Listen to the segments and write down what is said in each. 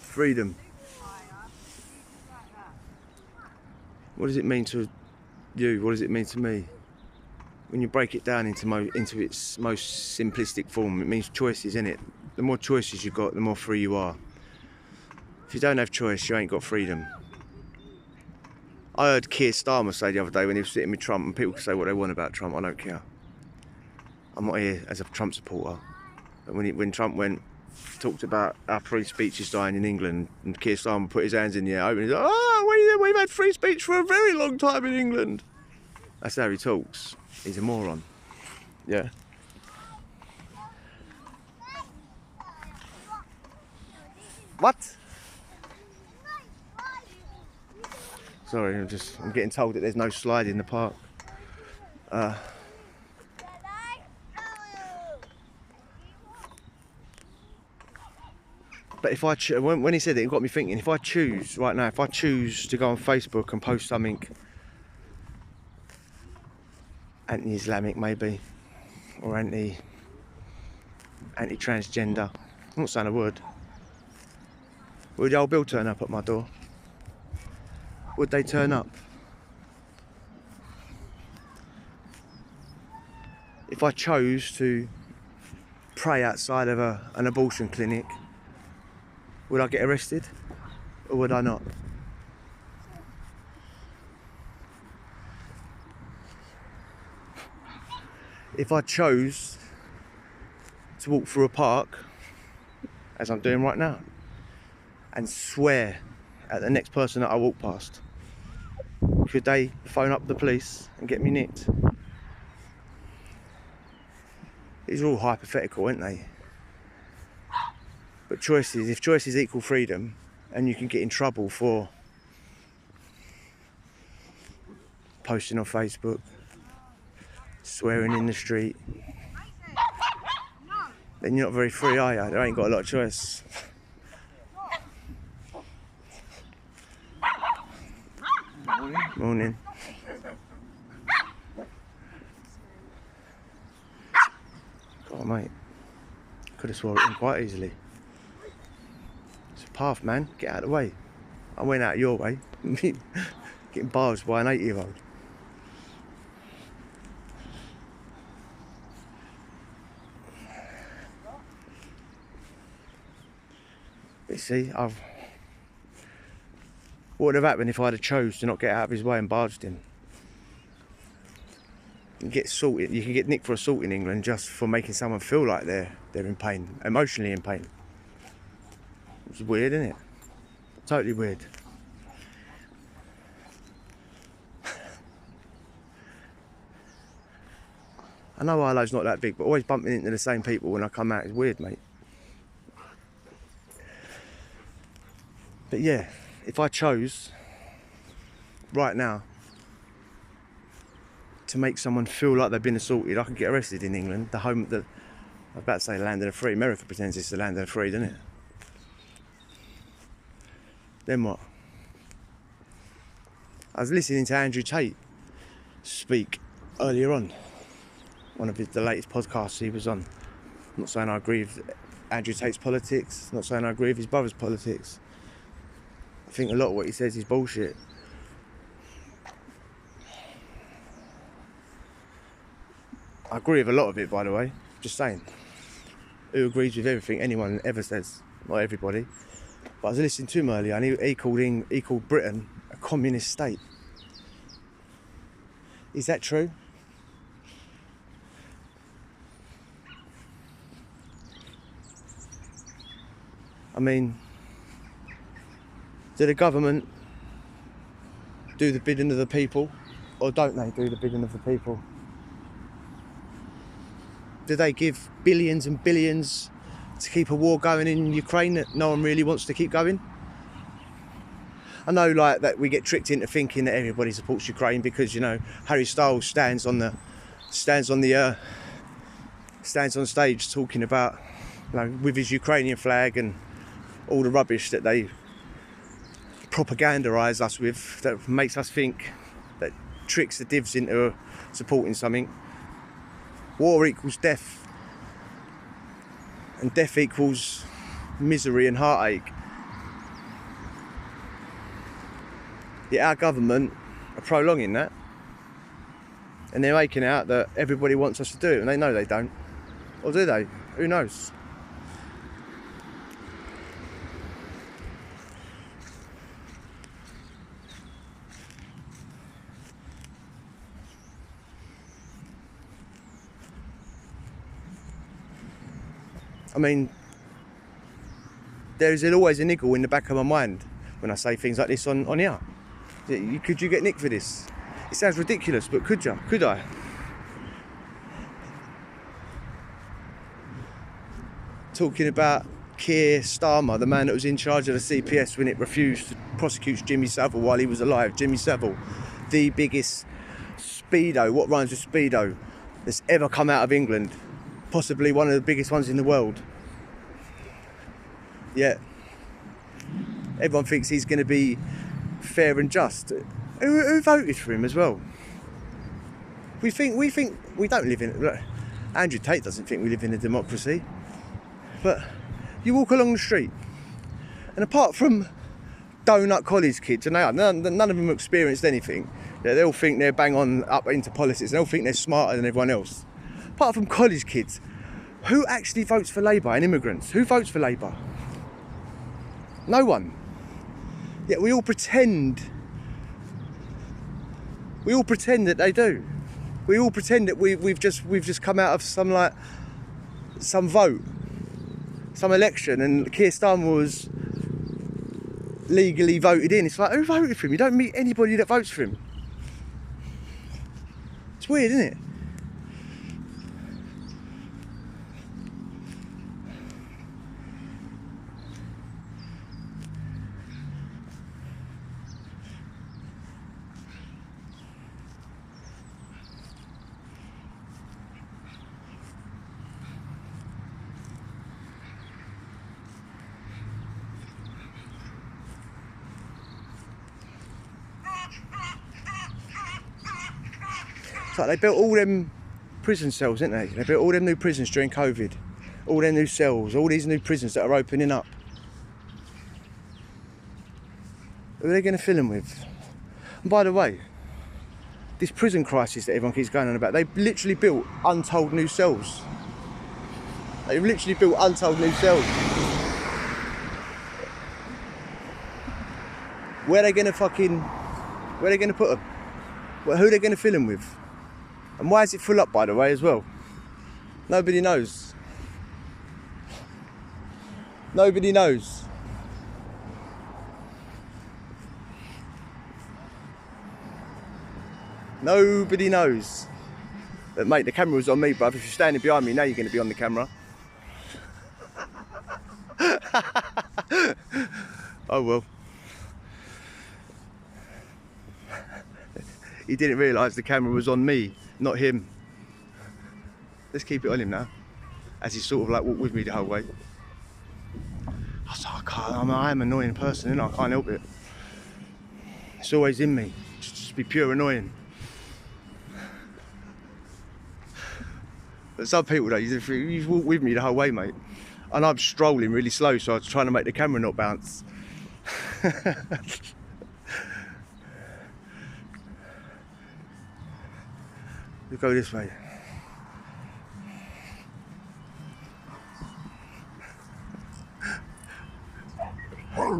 Freedom. What does it mean to you? What does it mean to me? When you break it down into its most simplistic form, it means choices, innit? The more choices you've got, the more free you are. If you don't have choice, you ain't got freedom. I heard Keir Starmer say the other day when he was sitting with Trump, and people can say what they want about Trump, I don't care. I'm not here as a Trump supporter. But when Trump talked about our free speech is dying in England, and Keir Starmer put his hands in the air, and he's like, oh, we've had free speech for a very long time in England. That's how he talks. He's a moron. Yeah. What? Sorry, I'm getting told that there's no slide in the park. But if when he said it got me thinking, if I choose right now, if I choose to go on Facebook and post something anti-Islamic maybe, or anti-transgender, I'm not saying a word, would the old Bill turn up at my door? Would they turn up? If I chose to pray outside of an abortion clinic, would I get arrested, or would I not? If I chose to walk through a park, as I'm doing right now, and swear at the next person that I walk past, could they phone up the police and get me nicked? These are all hypothetical, aren't they? But choices, if choices equal freedom, and you can get in trouble for posting on Facebook, swearing in the street, then you're not very free, are you? There ain't got a lot of choice. Morning. God, mate, could have swore it in quite easily. It's a path, man. Get out of the way. I went out your way. Getting barged by an 80-year-old. But see, what would have happened if I'd have chose to not get out of his way and barged him? You can get assaulted. You can get nicked for assault in England just for making someone feel like they're in pain, emotionally in pain. It's weird, isn't it? Totally weird. I know Arlo's not that big, but always bumping into the same people when I come out is weird, mate. But yeah, if I chose right now to make someone feel like they've been assaulted, I could get arrested in England, I'm about to say the land of the free. America pretends it's the land of the free, doesn't it? Then what? I was listening to Andrew Tate speak earlier on, one of the latest podcasts he was on. I'm not saying I agree with Andrew Tate's politics, I'm not saying I agree with his brother's politics. I think a lot of what he says is bullshit. I agree with a lot of it, by the way, just saying. Who agrees with everything anyone ever says? Not everybody. But I was listening to him earlier, and he called Britain a communist state. Is that true? I mean, do the government do the bidding of the people, or don't they do the bidding of the people? Do they give billions and billions to keep a war going in Ukraine that no one really wants to keep going? I know, like, that we get tricked into thinking that everybody supports Ukraine because, you know, Harry Styles stands on stage talking about, you know, with his Ukrainian flag and all the rubbish that they propagandise us with, that makes us think, that tricks the divs into supporting something. War equals death, and death equals misery and heartache. Yet our government are prolonging that, and they're making out that everybody wants us to do it, and they know they don't. Or do they? Who knows? I mean, there is always a niggle in the back of my mind when I say things like this on here. Could you get nicked for this? It sounds ridiculous, but could you? Could I? Talking about Keir Starmer, the man that was in charge of the CPS when it refused to prosecute Jimmy Savile while he was alive. Jimmy Savile, the biggest speedo, what rhymes with speedo, that's ever come out of England. Possibly one of the biggest ones in the world. Yeah. Everyone thinks he's going to be fair and just. Who voted for him as well? We think we don't live in. Look, Andrew Tate doesn't think we live in a democracy. But you walk along the street, and apart from donut college kids, and none of them have experienced anything. Yeah, they all think they're bang on up into politics. They all think they're smarter than everyone else. Apart from college kids, who actually votes for Labour and immigrants? Who votes for Labour? No one. Yet we all pretend that they do. We all pretend that we've just come out of some vote, some election, and Keir Starmer was legally voted in. It's like, who voted for him? You don't meet anybody that votes for him. It's weird, isn't it? It's like they built all them prison cells, didn't they? They built all them new prisons during COVID. All them new cells, all these new prisons that are opening up. Who are they going to fill them with? And by the way, this prison crisis that everyone keeps going on about, they've literally built untold new cells. They've literally built untold new cells. Where are they going to put them? Who are they going to fill them with? And why is it full up, by the way, as well? Nobody knows. Nobody knows. Nobody knows. But mate, the camera was on me, bruv. If you're standing behind me, now you're going to be on the camera. Oh well. He didn't realise the camera was on me, not him. Let's keep it on him now, as he sort of like walked with me the whole way. I was like, I am an annoying person, and I can't help it. It's always in me, just be pure annoying. But some people though, you walk with me the whole way, mate. And I'm strolling really slow, so I was trying to make the camera not bounce. We'll go this way. I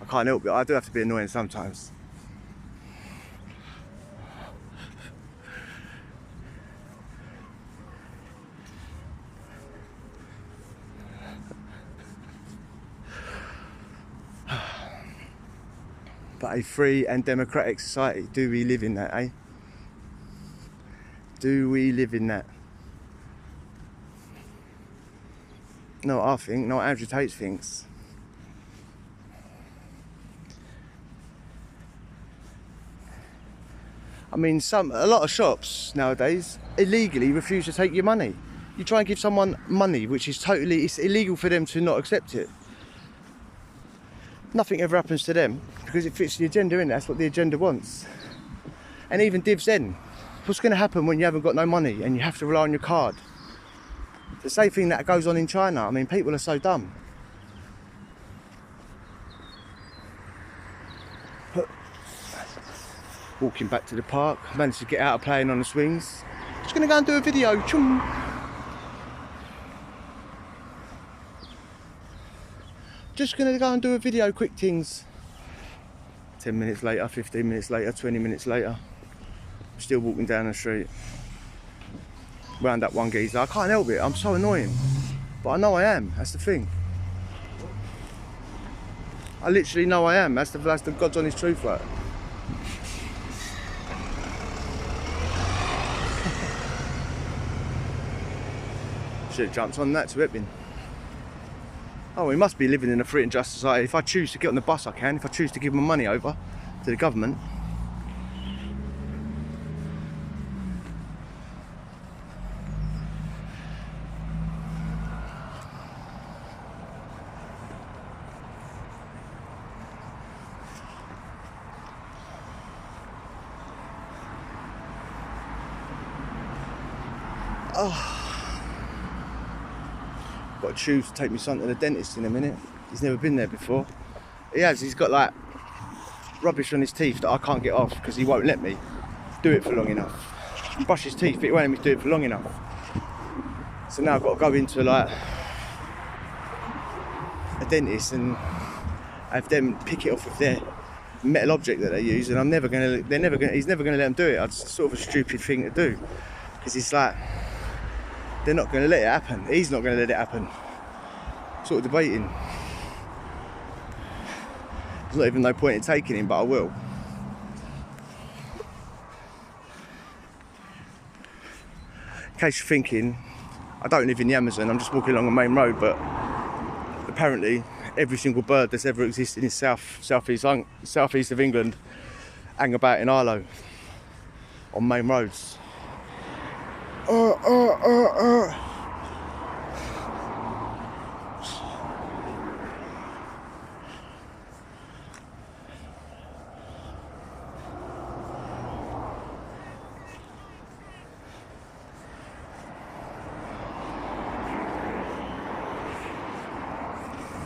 can't help it, I do have to be annoying sometimes. But a free and democratic society, do we live in that, eh? Do we live in that? Not what I think, not what Andrew Tate thinks. I mean, a lot of shops nowadays illegally refuse to take your money. You try and give someone money, which is it's illegal for them to not accept it. Nothing ever happens to them because it fits the agenda, innit? That's what the agenda wants. And even Divs N. What's going to happen when you haven't got no money and you have to rely on your card? The same thing that goes on in China. I mean, people are so dumb. Walking back to the park, managed to get out of playing on the swings. Just gonna go and do a video. Choom. Just gonna go and do a video, quick things. 10 minutes later, 15 minutes later, 20 minutes later, still walking down the street. Round up one geezer. I can't help it, I'm so annoying. But I know I am, that's the thing. I literally know I am, that's the God's honest truth, like. Should have jumped on that to Epping. Oh, we must be living in a free and just society. If I choose to get on the bus, I can. If I choose to give my money over to the government. Oh. Got to choose to take my son to the dentist in a minute. He's never been there before. He's got like rubbish on his teeth that I can't get off because he won't let me do it for long enough. Brush his teeth, but he won't let me do it for long enough. So now I've got to go into like a dentist and have them pick it off with their metal object that they use, and he's never gonna let them do it. It's sort of a stupid thing to do because it's like they're not going to let it happen. He's not going to let it happen. Sort of debating. There's not even no point in taking him, but I will. In case you're thinking, I don't live in the Amazon, I'm just walking along a main road, but apparently every single bird that's ever existed in southeast of England hang about in Arlo on main roads.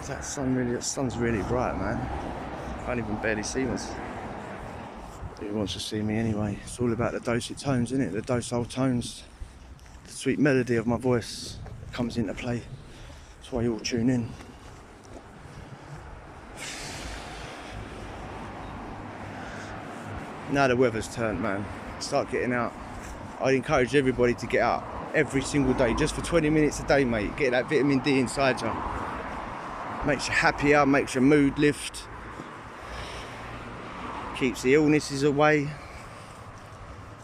That sun's really bright, man. I can't even barely see myself. Who wants to see me anyway? It's all about the dulcet tones, isn't it? The docile tones. The sweet melody of my voice comes into play. That's why you all tune in. Now the weather's turned, man. Start getting out. I'd encourage everybody to get out every single day, just for 20 minutes a day, mate. Get that vitamin D inside you. Makes you happier, makes your mood lift. Keeps the illnesses away.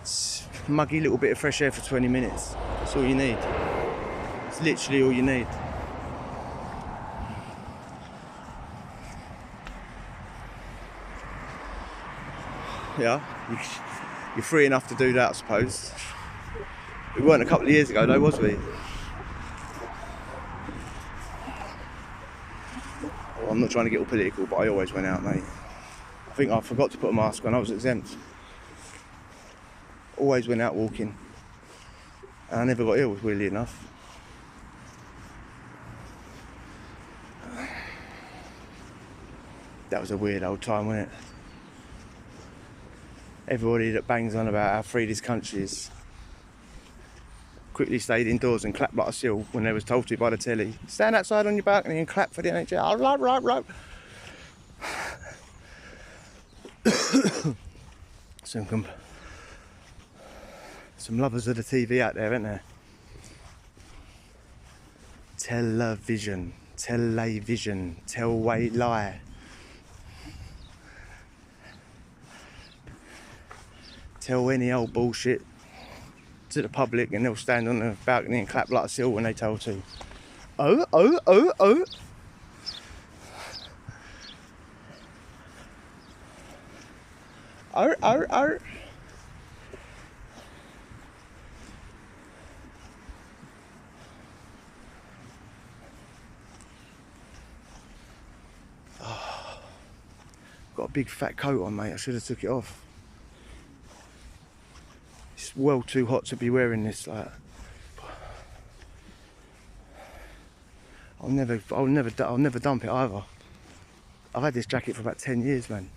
It's a muggy little bit of fresh air for 20 minutes. That's all you need. It's literally all you need. Yeah, you're free enough to do that, I suppose. We weren't a couple of years ago though, was we? Well, I'm not trying to get all political, but I always went out, mate. I think I forgot to put a mask on, I was exempt. Always went out walking. And I never got ill, weirdly enough. That was a weird old time, wasn't it? Everybody that bangs on about how free this country is quickly stayed indoors and clapped like a seal when they was told to by the telly. Stand outside on your balcony and clap for the NHS. Right. Some lovers of the TV out there, aren't there? Television, tell-way lie. Tell any old bullshit to the public and they'll stand on the balcony and clap like a seal when they told to. Oh. Oh. Got a big fat coat on, mate. I should have took it off. It's well too hot to be wearing this, like. I'll never dump it either. I've had this jacket for about 10 years, man.